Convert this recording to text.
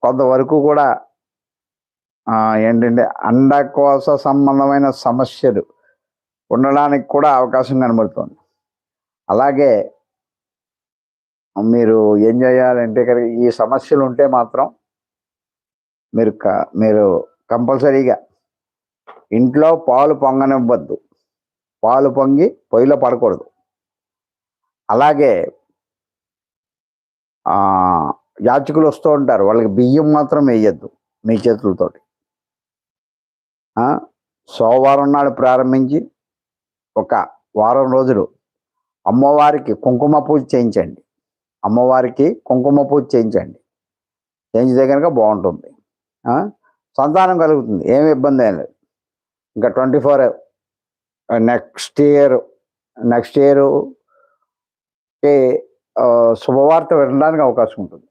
కొంతవరకు కూడా ఏంటంటే అండకోశ సంబంధమైన సమస్యలు ఉండడానికి కూడా అవకాశం కనబడుతుంది. అలాగే మీరు ఏం చేయాలంటే కనుక ఈ సమస్యలు ఉంటే మాత్రం మీరు కంపల్సరీగా ఇంట్లో పాలు పొంగనివ్వద్దు. పాలు పొంగి పొయ్యిలో పడకూడదు. అలాగే యాచకులు వస్తూ ఉంటారు, వాళ్ళకి బియ్యం మాత్రం వేయద్దు మీ చేతులతోటి. సోమవారం నాడు ప్రారంభించి ఒక వారం రోజులు అమ్మవారికి కుంకుమ పూజ చేయించండి. అమ్మవారికి కుంకుమ పూజ చేయించండి. చేయించితే కనుక బాగుంటుంది. సంతానం కలుగుతుంది, ఏమి ఇబ్బంది ఏం లేదు. ఇంకా 24 నెక్స్ట్ ఇయర్కి శుభవార్త వినడానికి అవకాశం ఉంటుంది.